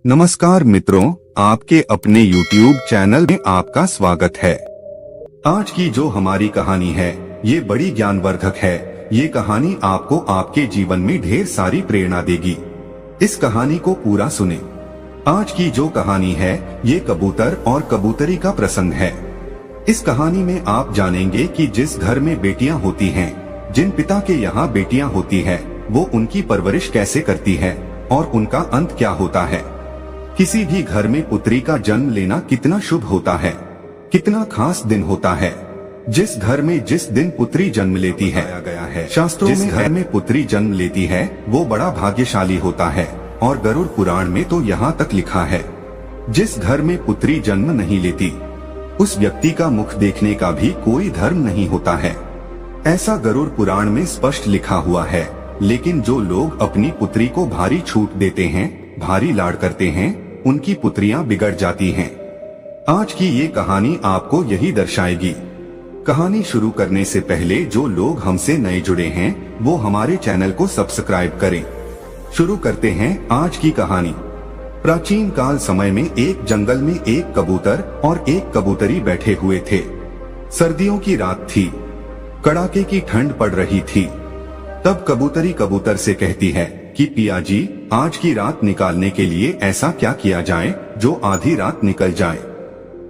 नमस्कार मित्रों, आपके अपने YouTube चैनल में आपका स्वागत है। आज की जो हमारी कहानी है ये बड़ी ज्ञानवर्धक है। ये कहानी आपको आपके जीवन में ढेर सारी प्रेरणा देगी। इस कहानी को पूरा सुने। आज की जो कहानी है ये कबूतर और कबूतरी का प्रसंग है। इस कहानी में आप जानेंगे कि जिस घर में बेटियां होती हैं, जिन पिता के यहाँ बेटियां होती है, वो उनकी परवरिश कैसे करती है और उनका अंत क्या होता है। किसी भी घर में पुत्री का जन्म लेना कितना शुभ होता है, कितना खास दिन होता है। जिस घर में जिस दिन पुत्री जन्म लेती है, गया है शास्त्रों में, घर में पुत्री जन्म लेती है वो बड़ा भाग्यशाली होता है। और गरुड़ पुराण में तो यहाँ तक लिखा है, जिस घर में पुत्री जन्म नहीं लेती उस व्यक्ति का मुख देखने का भी कोई धर्म नहीं होता है। ऐसा गरुड़ पुराण में स्पष्ट लिखा हुआ है। लेकिन जो लोग अपनी पुत्री को भारी छूट देते हैं, भारी लाड़ करते हैं, उनकी पुत्रियां बिगड़ जाती हैं। आज की ये कहानी आपको यही दर्शाएगी। कहानी शुरू करने से पहले जो लोग हमसे नए जुड़े हैं वो हमारे चैनल को सब्सक्राइब करें। शुरू करते हैं आज की कहानी। प्राचीन काल समय में एक जंगल में एक कबूतर और एक कबूतरी बैठे हुए थे। सर्दियों की रात थी, कड़ाके की ठंड पड़ रही थी। तब कबूतरी कबूतर से कहती है कि पिया जी, आज की रात निकालने के लिए ऐसा क्या किया जाए जो आधी रात निकल जाए।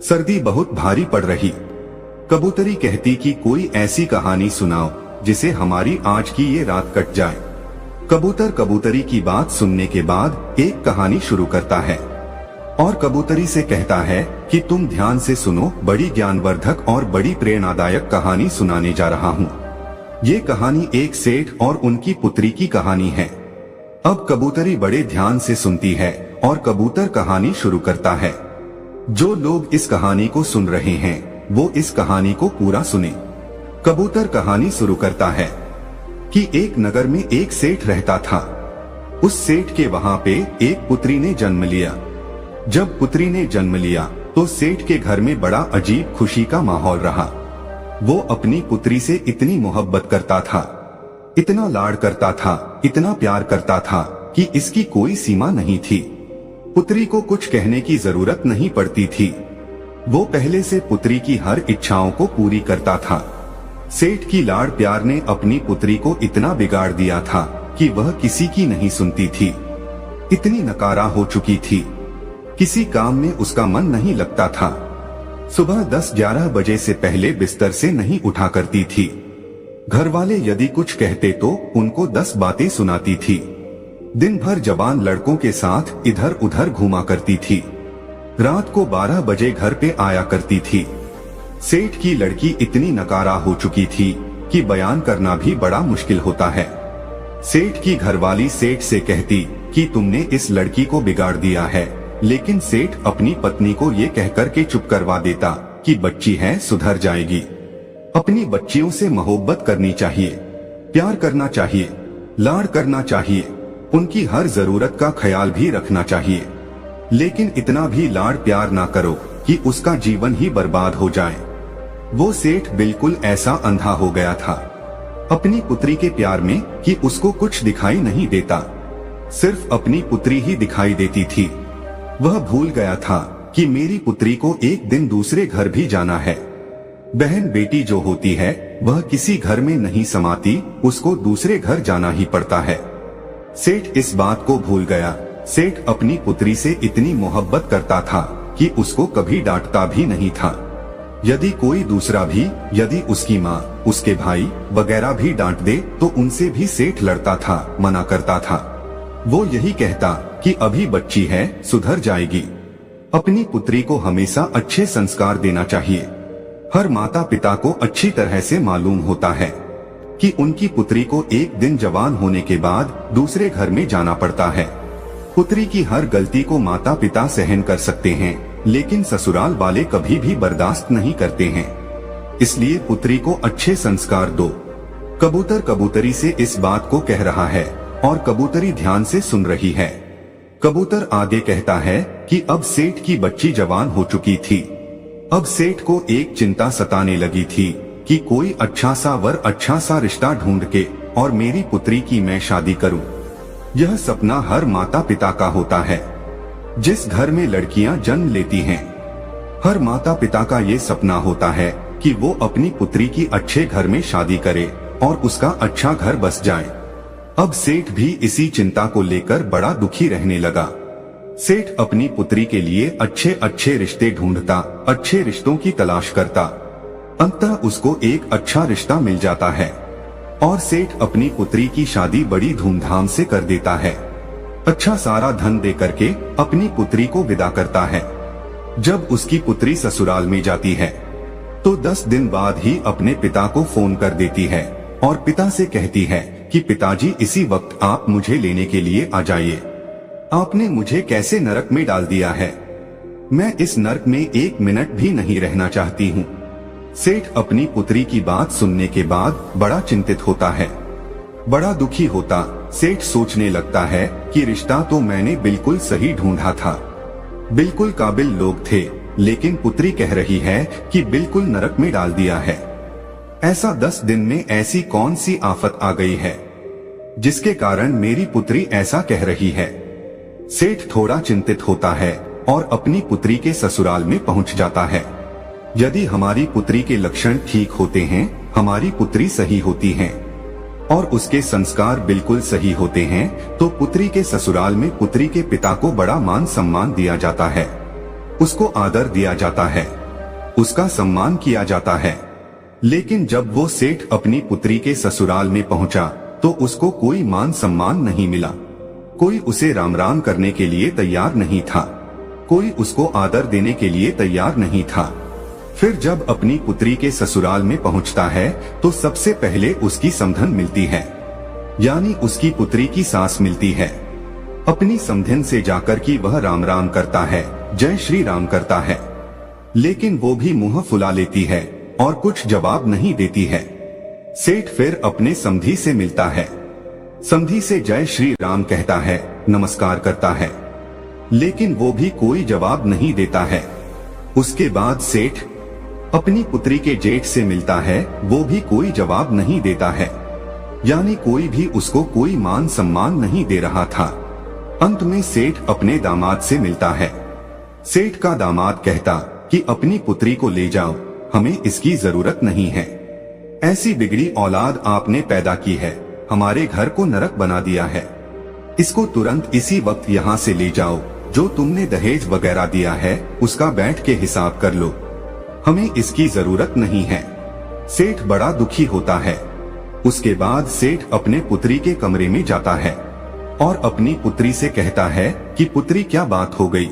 सर्दी बहुत भारी पड़ रही। कबूतरी कहती कि कोई ऐसी कहानी सुनाओ जिसे हमारी आज की ये रात कट जाए। कबूतर कबूतरी की बात सुनने के बाद एक कहानी शुरू करता है और कबूतरी से कहता है कि तुम ध्यान से सुनो, बड़ी ज्ञानवर्धक और बड़ी प्रेरणादायक कहानी सुनाने जा रहा हूँ। ये कहानी एक सेठ और उनकी पुत्री की कहानी है। अब कबूतरी बड़े ध्यान से सुनती है और कबूतर कहानी शुरू करता है। जो लोग इस कहानी को सुन रहे हैं वो इस कहानी को पूरा सुने। कबूतर कहानी शुरू करता है कि एक नगर में एक सेठ रहता था। उस सेठ के वहां पे एक पुत्री ने जन्म लिया। जब पुत्री ने जन्म लिया तो सेठ के घर में बड़ा अजीब खुशी का माहौल रहा। वो अपनी पुत्री से इतनी मोहब्बत करता था, इतना लाड़ करता था, इतना प्यार करता था कि इसकी कोई सीमा नहीं थी। पुत्री को कुछ कहने की जरूरत नहीं पड़ती थी। वो पहले से पुत्री की हर इच्छाओं को पूरी करता था। सेठ की लाड़ प्यार ने अपनी पुत्री को इतना बिगाड़ दिया था कि वह किसी की नहीं सुनती थी। इतनी नकारा हो चुकी थी, किसी काम में उसका मन नहीं लगता था। सुबह 10-11 बजे से पहले बिस्तर से नहीं उठा करती थी। घर वाले यदि कुछ कहते तो उनको 10 बातें सुनाती थी। दिन भर जवान लड़कों के साथ इधर उधर घूमा करती थी। रात को 12 बजे घर पे आया करती थी। सेठ की लड़की इतनी नकारा हो चुकी थी कि बयान करना भी बड़ा मुश्किल होता है। सेठ की घरवाली सेठ से कहती कि तुमने इस लड़की को बिगाड़ दिया है, लेकिन सेठ अपनी पत्नी को ये कहकर के चुप करवा देता कि बच्ची है, सुधर जाएगी। अपनी बच्चियों से मोहब्बत करनी चाहिए, प्यार करना चाहिए, लाड़ करना चाहिए, उनकी हर जरूरत का ख्याल भी रखना चाहिए। लेकिन इतना भी लाड़ प्यार ना करो कि उसका जीवन ही बर्बाद हो जाए। वो सेठ बिल्कुल ऐसा अंधा हो गया था अपनी पुत्री के प्यार में कि उसको कुछ दिखाई नहीं देता, सिर्फ अपनी पुत्री ही दिखाई देती थी। वह भूल गया था कि मेरी पुत्री को एक दिन दूसरे घर भी जाना है। बहन बेटी जो होती है वह किसी घर में नहीं समाती, उसको दूसरे घर जाना ही पड़ता है। सेठ इस बात को भूल गया। सेठ अपनी पुत्री से इतनी मोहब्बत करता था कि उसको कभी डांटता भी नहीं था। यदि कोई दूसरा भी, यदि उसकी माँ, उसके भाई वगैरह भी डांट दे तो उनसे भी सेठ लड़ता था, मना करता था। वो यही कहता कि अभी बच्ची है, सुधर जाएगी। अपनी पुत्री को हमेशा अच्छे संस्कार देना चाहिए। हर माता पिता को अच्छी तरह से मालूम होता है कि उनकी पुत्री को एक दिन जवान होने के बाद दूसरे घर में जाना पड़ता है। पुत्री की हर गलती को माता पिता सहन कर सकते हैं, लेकिन ससुराल वाले कभी भी बर्दाश्त नहीं करते हैं। इसलिए पुत्री को अच्छे संस्कार दो। कबूतर कबूतरी से इस बात को कह रहा है और कबूतरी ध्यान से सुन रही है। कबूतर आगे कहता है कि अब सेठ की बच्ची जवान हो चुकी थी। अब सेठ को एक चिंता सताने लगी थी कि कोई अच्छा सा वर, अच्छा सा रिश्ता ढूंढ के और मेरी पुत्री की मैं शादी करूं। यह सपना हर माता पिता का होता है। जिस घर में लड़कियां जन्म लेती हैं, हर माता पिता का ये सपना होता है कि वो अपनी पुत्री की अच्छे घर में शादी करे और उसका अच्छा घर बस जाए। अब सेठ भी इसी चिंता को लेकर बड़ा दुखी रहने लगा। सेठ अपनी पुत्री के लिए अच्छे अच्छे रिश्ते ढूंढता, अच्छे रिश्तों की तलाश करता। अंततः उसको एक अच्छा रिश्ता मिल जाता है और सेठ अपनी पुत्री की शादी बड़ी धूमधाम से कर देता है। अच्छा सारा धन दे करके अपनी पुत्री को विदा करता है। जब उसकी पुत्री ससुराल में जाती है तो 10 दिन बाद ही अपने पिता को फोन कर देती है और पिता से कहती है कि पिताजी, इसी वक्त आप मुझे लेने के लिए आ जाइए। आपने मुझे कैसे नरक में डाल दिया है, मैं इस नरक में 1 मिनट भी नहीं रहना चाहती हूँ। सेठ अपनी पुत्री की बात सुनने के बाद बड़ा चिंतित होता है, बड़ा दुखी होता। सेठ सोचने लगता है कि रिश्ता तो मैंने बिल्कुल सही ढूंढा था, बिल्कुल काबिल लोग थे, लेकिन पुत्री कह रही है कि बिल्कुल नरक में डाल दिया है। ऐसा 10 दिन में ऐसी कौन सी आफत आ गई है जिसके कारण मेरी पुत्री ऐसा कह रही है। सेठ थोड़ा चिंतित होता है और अपनी पुत्री के ससुराल में पहुंच जाता है। यदि हमारी पुत्री के लक्षण ठीक होते हैं, हमारी पुत्री सही होती है और उसके संस्कार बिल्कुल सही होते हैं, तो पुत्री के ससुराल में पुत्री के पिता को बड़ा मान सम्मान दिया जाता है, उसको आदर दिया जाता है, उसका सम्मान किया जाता है। लेकिन जब वो सेठ अपनी पुत्री के ससुराल में पहुंचा तो उसको कोई मान सम्मान नहीं मिला। कोई उसे राम राम करने के लिए तैयार नहीं था, कोई उसको आदर देने के लिए तैयार नहीं था। फिर जब अपनी पुत्री के ससुराल में पहुंचता है तो सबसे पहले उसकी समधन मिलती है, यानी उसकी पुत्री की सास मिलती है। अपनी समधन से जाकर की वह राम राम करता है, जय श्री राम करता है, लेकिन वो भी मुंह फुला लेती है और कुछ जवाब नहीं देती है। सेठ फिर अपने समधी से मिलता है, समधी से जय श्री राम कहता है, नमस्कार करता है, लेकिन वो भी कोई जवाब नहीं देता है। उसके बाद सेठ अपनी पुत्री के जेठ से मिलता है, वो भी कोई जवाब नहीं देता है, यानी कोई भी उसको कोई मान सम्मान नहीं दे रहा था। अंत में सेठ अपने दामाद से मिलता है। सेठ का दामाद कहता कि अपनी पुत्री को ले जाओ, हमें इसकी जरूरत नहीं है। ऐसी बिगड़ी औलाद आपने पैदा की है, हमारे घर को नरक बना दिया है। इसको तुरंत इसी वक्त यहाँ से ले जाओ, जो तुमने दहेज वगैरह दिया है उसका बैठ के हिसाब कर लो, हमें इसकी जरूरत नहीं है। सेठ बड़ा दुखी होता है। उसके बाद सेठ अपने पुत्री के कमरे में जाता है और अपनी पुत्री से कहता है कि पुत्री क्या बात हो गई।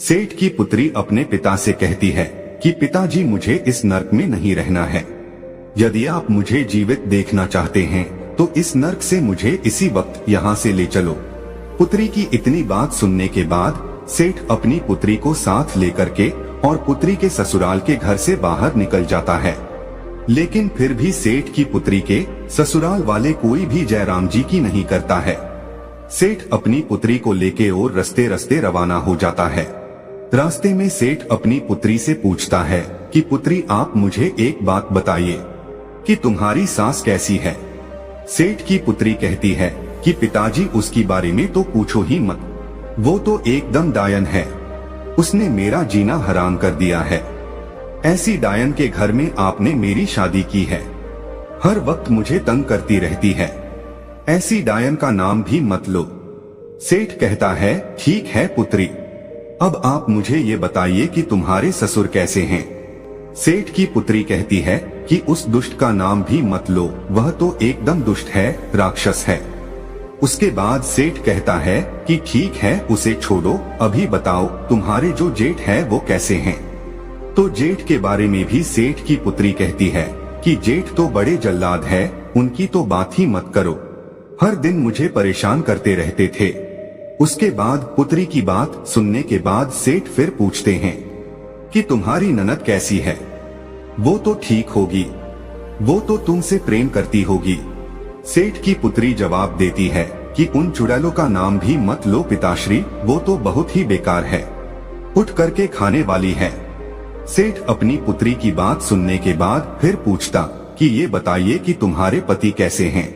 सेठ की पुत्री अपने पिता से कहती है कि पिताजी, मुझे इस नर्क में नहीं रहना है, यदि आप मुझे जीवित देखना चाहते हैं तो इस नर्क से मुझे इसी वक्त यहाँ से ले चलो। पुत्री की इतनी बात सुनने के बाद सेठ अपनी पुत्री को साथ लेकर के और पुत्री के ससुराल के घर से बाहर निकल जाता है। लेकिन फिर भी सेठ की पुत्री के ससुराल वाले कोई भी जयराम जी की नहीं करता है। सेठ अपनी पुत्री को लेके और रस्ते रस्ते रवाना हो जाता है। रास्ते में सेठ अपनी पुत्री से पूछता है कि पुत्री, आप मुझे एक बात बताइए कि तुम्हारी सास कैसी है। सेठ की पुत्री कहती है कि पिताजी, उसकी बारे में तो पूछो ही मत, वो तो एकदम डायन है, उसने मेरा जीना हराम कर दिया है। ऐसी डायन के घर में आपने मेरी शादी की है, हर वक्त मुझे तंग करती रहती है, ऐसी डायन का नाम भी मत लो। सेठ कहता है, ठीक है पुत्री, अब आप मुझे ये बताइए कि तुम्हारे ससुर कैसे हैं। सेठ की पुत्री कहती है कि उस दुष्ट का नाम भी मत लो, वह तो एकदम दुष्ट है, राक्षस है। उसके बाद सेठ कहता है कि ठीक है, उसे छोड़ो, अभी बताओ तुम्हारे जो जेठ है वो कैसे हैं। तो जेठ के बारे में भी सेठ की पुत्री कहती है कि जेठ तो बड़े जल्लाद है, उनकी तो बात ही मत करो, हर दिन मुझे परेशान करते रहते थे। उसके बाद पुत्री की बात सुनने के बाद सेठ फिर पूछते हैं कि तुम्हारी ननद कैसी है। वो तो ठीक होगी, वो तो तुमसे प्रेम करती होगी। सेठ की पुत्री जवाब देती है कि उन चुड़ैलों का नाम भी मत लो पिताश्री, वो तो बहुत ही बेकार है, उठ करके खाने वाली है। सेठ अपनी पुत्री की बात सुनने के बाद फिर पूछता कि ये बताइए कि तुम्हारे पति कैसे हैं,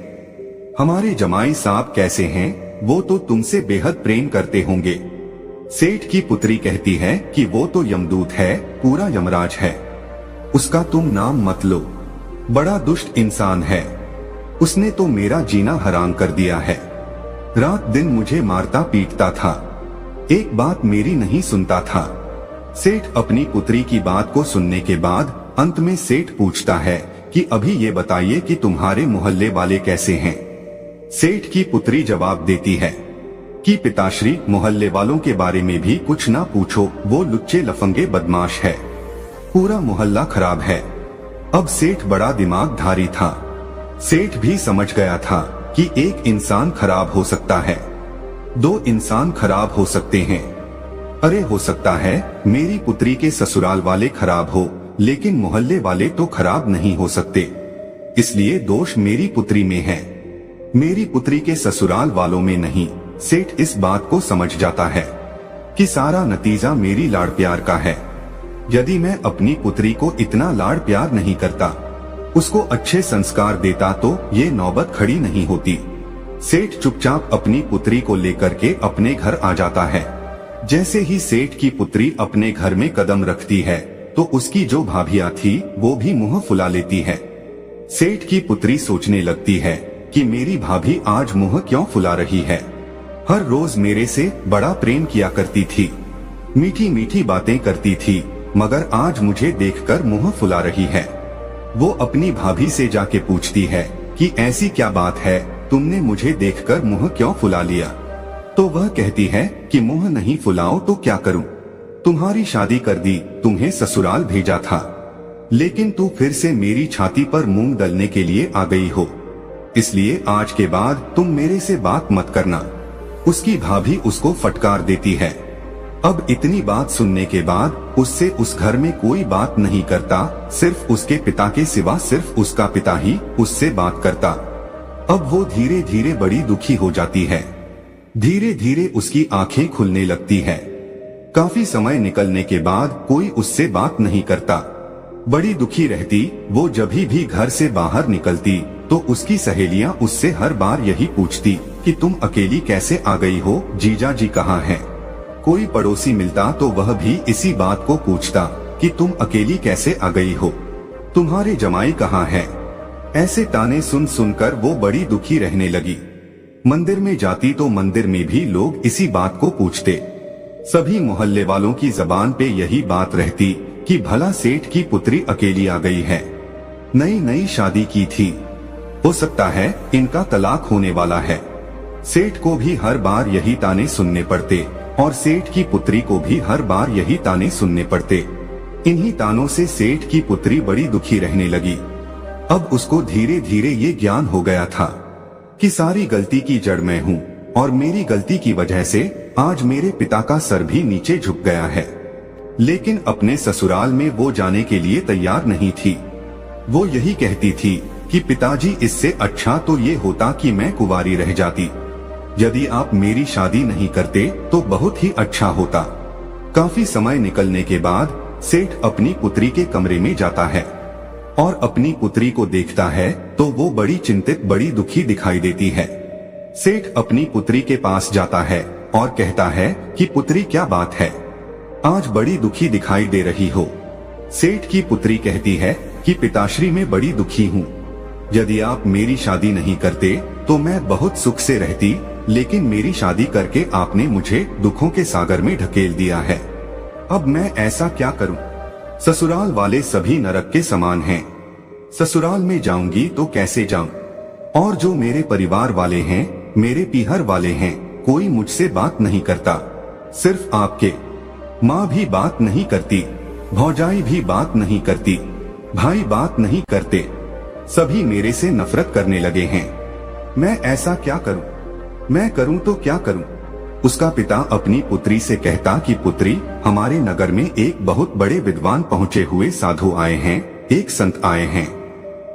हमारे जमाई साहब कैसे हैं, वो तो तुमसे बेहद प्रेम करते होंगे। सेठ की पुत्री कहती है कि वो तो यमदूत है, पूरा यमराज है, उसका तुम नाम मत लो, बड़ा दुष्ट इंसान है, उसने तो मेरा जीना हराम कर दिया है, रात दिन मुझे मारता पीटता था, एक बात मेरी नहीं सुनता था। सेठ अपनी पुत्री की बात को सुनने के बाद अंत में सेठ पूछता है कि अभी ये बताइए कि तुम्हारे मोहल्ले वाले कैसे हैं। सेठ की पुत्री जवाब देती है कि पिताश्री, मोहल्ले वालों के बारे में भी कुछ ना पूछो, वो लुच्चे लफंगे बदमाश है, पूरा मोहल्ला खराब है। अब सेठ बड़ा दिमागधारी था, सेठ भी समझ गया था कि एक इंसान खराब हो सकता है, दो इंसान खराब हो सकते हैं, अरे हो सकता है मेरी पुत्री के ससुराल वाले खराब हो, लेकिन मोहल्ले वाले तो खराब नहीं हो सकते, इसलिए दोष मेरी पुत्री में है, मेरी पुत्री के ससुराल वालों में नहीं। सेठ इस बात को समझ जाता है कि सारा नतीजा मेरी लाड़ प्यार का है। यदि मैं अपनी पुत्री को इतना लाड़ प्यार नहीं करता, उसको अच्छे संस्कार देता, तो ये नौबत खड़ी नहीं होती। सेठ चुपचाप अपनी पुत्री को लेकर के अपने घर आ जाता है। जैसे ही सेठ की पुत्री अपने घर में कदम रखती है तो उसकी जो भाभियां थी वो भी मुंह फुला लेती है। सेठ की पुत्री सोचने लगती है कि मेरी भाभी आज मुंह क्यों फुला रही है, हर रोज मेरे से बड़ा प्रेम किया करती थी, मीठी मीठी बातें करती थी, मगर आज मुझे देखकर मुंह फुला रही है। वो अपनी भाभी से जाके पूछती है कि ऐसी क्या बात है, तुमने मुझे देखकर मुंह क्यों फुला लिया? तो वह कहती है कि मुंह नहीं फुलाओ तो क्या करूं, तुम्हारी शादी कर दी, तुम्हें ससुराल भेजा था, लेकिन तू फिर से मेरी छाती पर मूंग दलने के लिए आ गई हो, इसलिए आज के बाद तुम मेरे से बात मत करना। उसकी भाभी उसको फटकार देती है। अब इतनी बात सुनने के बाद उससे उस घर में कोई बात नहीं करता, सिर्फ उसके पिता के सिवा सिर्फ उसका पिता ही उससे बात करता। अब वो धीरे धीरे बड़ी दुखी हो जाती है, धीरे धीरे उसकी आंखें खुलने लगती है। काफी समय निकलने के बाद कोई उससे बात नहीं करता, बड़ी दुखी रहती। वो जब भी घर से बाहर निकलती तो उसकी सहेलियां उससे हर बार यही पूछती कि तुम अकेली कैसे आ गई हो, जीजा जी कहाँ हैं? कोई पड़ोसी मिलता तो वह भी इसी बात को पूछता कि तुम अकेली कैसे आ गई हो, तुम्हारे जमाई कहाँ हैं? ऐसे ताने सुन सुनकर वो बड़ी दुखी रहने लगी। मंदिर में जाती तो मंदिर में भी लोग इसी बात को पूछते। सभी मोहल्ले वालों की जबान पे यही बात रहती कि भला सेठ की पुत्री अकेली आ गई है, नई नई शादी की थी, हो सकता है इनका तलाक होने वाला है। सेठ को भी हर बार यही ताने सुनने पड़ते और सेठ की पुत्री को भी हर बार यही ताने सुनने पड़ते। इन्हीं तानों से सेठ की पुत्री बड़ी दुखी रहने लगी। अब उसको धीरे धीरे ये ज्ञान हो गया था कि सारी गलती की जड़ मैं हूँ और मेरी गलती की वजह से आज मेरे पिता का सर भी नीचे झुक गया है। लेकिन अपने ससुराल में वो जाने के लिए तैयार नहीं थी। वो यही कहती थी कि पिताजी, इससे अच्छा तो ये होता कि मैं कुंवारी रह जाती, यदि आप मेरी शादी नहीं करते तो बहुत ही अच्छा होता। काफी समय निकलने के बाद सेठ अपनी पुत्री के कमरे में जाता है और अपनी पुत्री को देखता है तो वो बड़ी चिंतित, बड़ी दुखी दिखाई देती है। सेठ अपनी पुत्री के पास जाता है और कहता है कि पुत्री, क्या बात है, आज बड़ी दुखी दिखाई दे रही हो। सेठ की पुत्री कहती है कि पिताश्री, मैं बड़ी दुखी हूँ, यदि आप मेरी शादी नहीं करते तो मैं बहुत सुख से रहती, लेकिन मेरी शादी करके आपने मुझे दुखों के सागर में ढकेल दिया है। अब मैं ऐसा क्या करूं? ससुराल वाले सभी नरक के समान हैं। ससुराल में जाऊंगी तो कैसे जाऊं? और जो मेरे परिवार वाले हैं, मेरे पीहर वाले हैं, कोई मुझसे बात नहीं करता। सिर्फ आपके माँ भी बात नहीं करती, भौजाई भी बात नहीं करती, भाई बात नहीं करते, सभी मेरे से नफरत करने लगे हैं। मैं ऐसा क्या करूं? मैं करूं तो क्या करूं? उसका पिता अपनी पुत्री से कहता कि पुत्री, हमारे नगर में एक बहुत बड़े विद्वान पहुंचे हुए साधु आए हैं, एक संत आए हैं।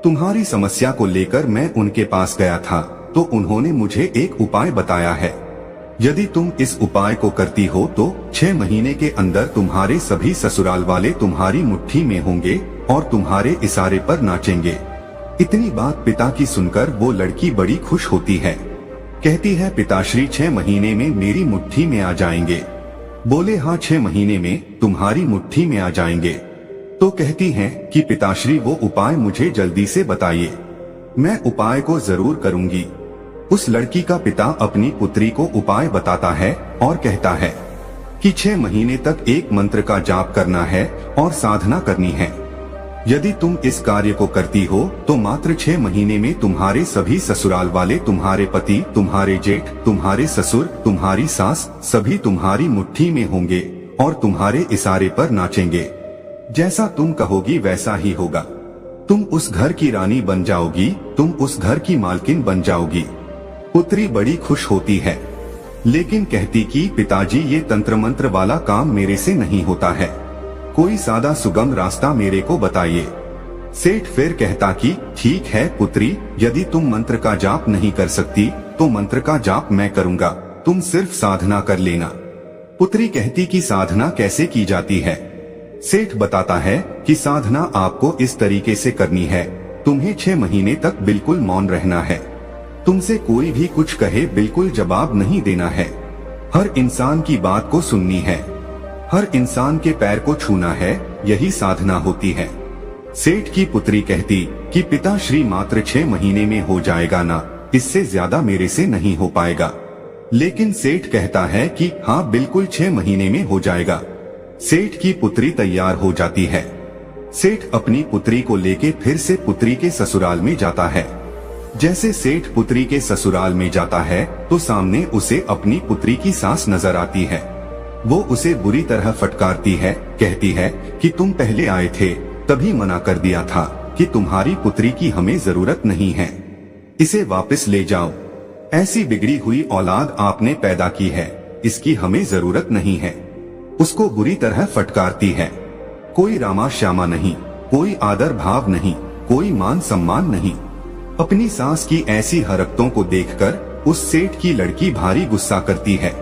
तुम्हारी समस्या को लेकर मैं उनके पास गया था तो उन्होंने मुझे एक उपाय बताया है। यदि तुम इस उपाय को करती हो तो 6 महीने के अंदर तुम्हारे सभी ससुराल वाले तुम्हारी मुट्ठी में होंगे और तुम्हारे इशारे पर नाचेंगे। इतनी बात पिता की सुनकर वो लड़की बड़ी खुश होती है। कहती है, पिताश्री 6 महीने में मेरी मुट्ठी में आ जाएंगे। बोले हाँ 6 महीने में तुम्हारी मुट्ठी में आ जाएंगे। तो कहती हैं कि पिताश्री वो उपाय मुझे जल्दी से बताइए, मैं उपाय को जरूर करूंगी। उस लड़की का पिता अपनी पुत्री को उपाय बताता है और कहता है कि 6 महीने तक एक मंत्र का जाप करना है और साधना करनी है। यदि तुम इस कार्य को करती हो तो मात्र 6 महीने में तुम्हारे सभी ससुराल वाले, तुम्हारे पति, तुम्हारे जेठ, तुम्हारे ससुर, तुम्हारी सास, सभी तुम्हारी मुट्ठी में होंगे और तुम्हारे इशारे पर नाचेंगे। जैसा तुम कहोगी वैसा ही होगा। तुम उस घर की रानी बन जाओगी, तुम उस घर की मालकिन बन जाओगी। पुत्री बड़ी खुश होती है, लेकिन कहती कि पिताजी ये तंत्र मंत्र वाला काम मेरे से नहीं होता है, कोई सादा सुगम रास्ता मेरे को बताइए। सेठ फिर कहता कि ठीक है पुत्री, यदि तुम मंत्र का जाप नहीं कर सकती तो मंत्र का जाप मैं करूंगा, तुम सिर्फ साधना कर लेना। पुत्री कहती कि साधना कैसे की जाती है। सेठ बताता है कि साधना आपको इस तरीके से करनी है, तुम्हें 6 महीने तक बिल्कुल मौन रहना है, तुमसे कोई भी कुछ कहे बिल्कुल जवाब नहीं देना है, हर इंसान की बात को सुननी है, हर इंसान के पैर को छूना है, यही साधना होती है। सेठ की पुत्री कहती कि पिताश्री मात्र 6 महीने में हो जाएगा ना, इससे ज्यादा मेरे से नहीं हो पाएगा। लेकिन सेठ कहता है कि हाँ बिल्कुल 6 महीने में हो जाएगा। सेठ की पुत्री तैयार हो जाती है। सेठ अपनी पुत्री को लेके फिर से पुत्री के ससुराल में जाता है। जैसे सेठ पुत्री के ससुराल में जाता है तो सामने उसे अपनी पुत्री की सास नजर आती है। वो उसे बुरी तरह फटकारती है, कहती है कि तुम पहले आए थे तभी मना कर दिया था कि तुम्हारी पुत्री की हमें जरूरत नहीं है, इसे वापस ले जाओ। ऐसी बिगड़ी हुई औलाद आपने पैदा की है, इसकी हमें जरूरत नहीं है। उसको बुरी तरह फटकारती है। कोई रामा श्यामा नहीं, कोई आदर भाव नहीं, कोई मान सम्मान नहीं। अपनी सास की ऐसी हरकतों को देखकर उस सेठ की लड़की भारी गुस्सा करती है।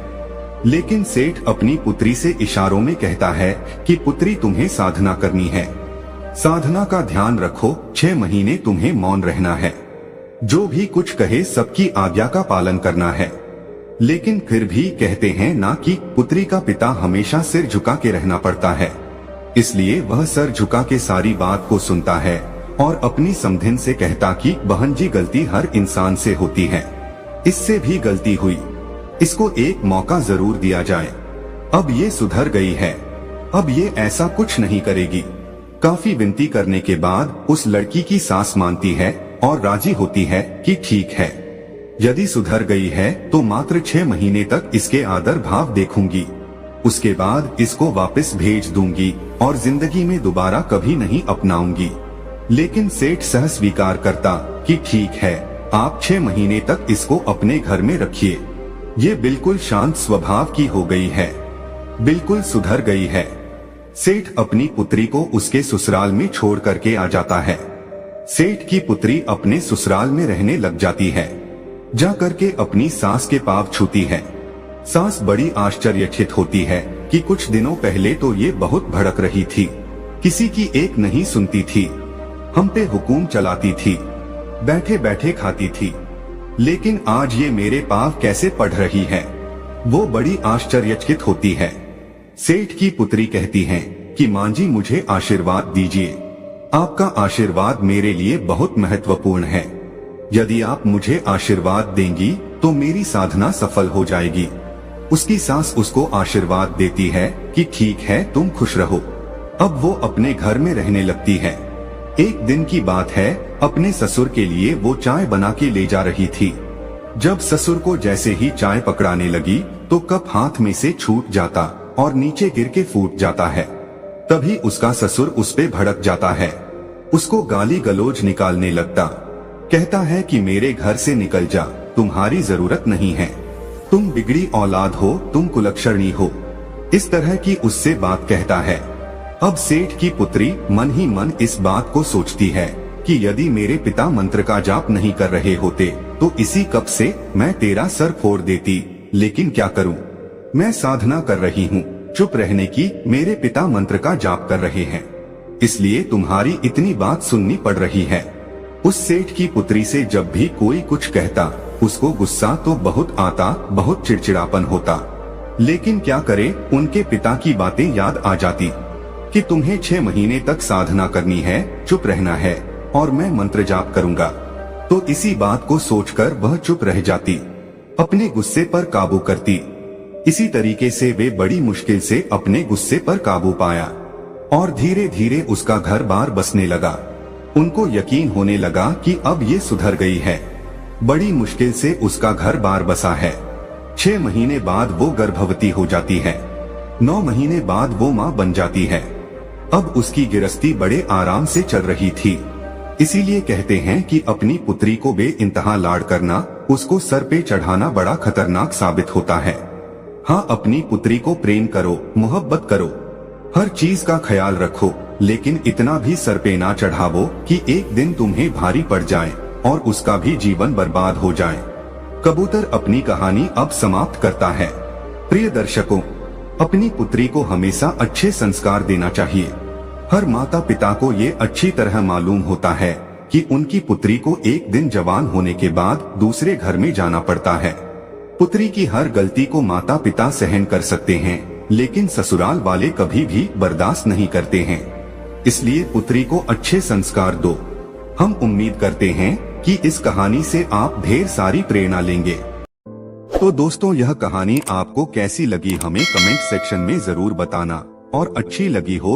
लेकिन सेठ अपनी पुत्री से इशारों में कहता है कि पुत्री तुम्हें साधना करनी है, साधना का ध्यान रखो, 6 महीने तुम्हें मौन रहना है, जो भी कुछ कहे सबकी आज्ञा का पालन करना है। लेकिन फिर भी कहते हैं ना कि पुत्री का पिता हमेशा सिर झुका के रहना पड़ता है, इसलिए वह सर झुका के सारी बात को सुनता है और अपनी समधिन से कहता कि बहन जी गलती हर इंसान से होती है, इससे भी गलती हुई, इसको एक मौका जरूर दिया जाए। अब ये सुधर गई है, अब ये ऐसा कुछ नहीं करेगी। काफी विनती करने के बाद उस लड़की की सास मानती है और राजी होती है कि ठीक है, यदि सुधर गई है तो मात्र 6 महीने तक इसके आदर भाव देखूंगी, उसके बाद इसको वापस भेज दूंगी और जिंदगी में दोबारा कभी नहीं अपनाऊंगी। लेकिन सेठ सह स्वीकार करता कि ठीक है, आप 6 महीने तक इसको अपने घर में रखिए, ये बिल्कुल शांत स्वभाव की हो गई है, बिल्कुल सुधर गई है। सेठ अपनी पुत्री को उसके ससुराल में छोड़ करके आ जाता है। सेठ की पुत्री अपने ससुराल में रहने लग जाती है। जा करके अपनी सास के पाँव छूती है। सास बड़ी आश्चर्यचकित होती है कि कुछ दिनों पहले तो ये बहुत भड़क रही थी, किसी की एक नहीं सुनती थी, हम पे हुकुम चलाती थी, बैठे बैठे खाती थी, लेकिन आज ये मेरे पाँव कैसे पढ़ रही है। वो बड़ी आश्चर्यचकित होती है। सेठ की पुत्री कहती है कि मां जी मुझे आशीर्वाद दीजिए, आपका आशीर्वाद मेरे लिए बहुत महत्वपूर्ण है, यदि आप मुझे आशीर्वाद देंगी तो मेरी साधना सफल हो जाएगी। उसकी सास उसको आशीर्वाद देती है कि ठीक है तुम खुश रहो। अब वो अपने घर में रहने लगती है। एक दिन की बात है, अपने ससुर के लिए वो चाय बना के ले जा रही थी। जब ससुर को जैसे ही चाय पकड़ाने लगी तो कप हाथ में से छूट जाता और नीचे गिर के फूट जाता है। तभी उसका ससुर उस पे भड़क जाता है, उसको गाली गलौज निकालने लगता, कहता है कि मेरे घर से निकल जा, तुम्हारी जरूरत नहीं है, तुम बिगड़ी औलाद हो, तुम कुलक्षणी हो, इस तरह की उससे बात कहता है। अब सेठ की पुत्री मन ही मन इस बात को सोचती है कि यदि मेरे पिता मंत्र का जाप नहीं कर रहे होते तो इसी कप से मैं तेरा सर फोड़ देती, लेकिन क्या करूं, मैं साधना कर रही हूं, चुप रहने की, मेरे पिता मंत्र का जाप कर रहे हैं, इसलिए तुम्हारी इतनी बात सुननी पड़ रही है। उस सेठ की पुत्री से जब भी कोई कुछ कहता उसको गुस्सा तो बहुत आता, बहुत चिड़चिड़ापन होता। लेकिन क्या करे, उनके पिता की बातें याद आ जाती कि तुम्हें 6 महीने तक साधना करनी है, चुप रहना है और मैं मंत्र जाप करूंगा। तो इसी बात को सोचकर वह चुप रह जाती, अपने गुस्से पर काबू करती। इसी तरीके से वे बड़ी मुश्किल से अपने गुस्से पर काबू पाया और धीरे धीरे उसका घर बार बसने लगा। उनको यकीन होने लगा कि अब ये सुधर गई है, बड़ी मुश्किल से उसका घर बार बसा है। 6 महीने बाद वो गर्भवती हो जाती है, 9 महीने बाद वो माँ बन जाती है। अब उसकी गृहस्थी बड़े आराम से चल रही थी। इसीलिए कहते हैं कि अपनी पुत्री को बेइंतहा लाड करना, उसको सर पे चढ़ाना बड़ा खतरनाक साबित होता है। हाँ, अपनी पुत्री को प्रेम करो, मोहब्बत करो, हर चीज का ख्याल रखो, लेकिन इतना भी सर पे ना चढ़ावो कि एक दिन तुम्हें भारी पड़ जाए और उसका भी जीवन बर्बाद हो जाए। कबूतर अपनी कहानी अब समाप्त करता है। प्रिय दर्शकों, अपनी पुत्री को हमेशा अच्छे संस्कार देना चाहिए। हर माता पिता को ये अच्छी तरह मालूम होता है कि उनकी पुत्री को एक दिन जवान होने के बाद दूसरे घर में जाना पड़ता है। पुत्री की हर गलती को माता पिता सहन कर सकते हैं, लेकिन ससुराल वाले कभी भी बर्दाश्त नहीं करते हैं। इसलिए पुत्री को अच्छे संस्कार दो। हम उम्मीद करते हैं कि इस कहानी से आप ढेर सारी प्रेरणा लेंगे। तो दोस्तों, यह कहानी आपको कैसी लगी हमें कमेंट सेक्शन में जरूर बताना, और अच्छी लगी हो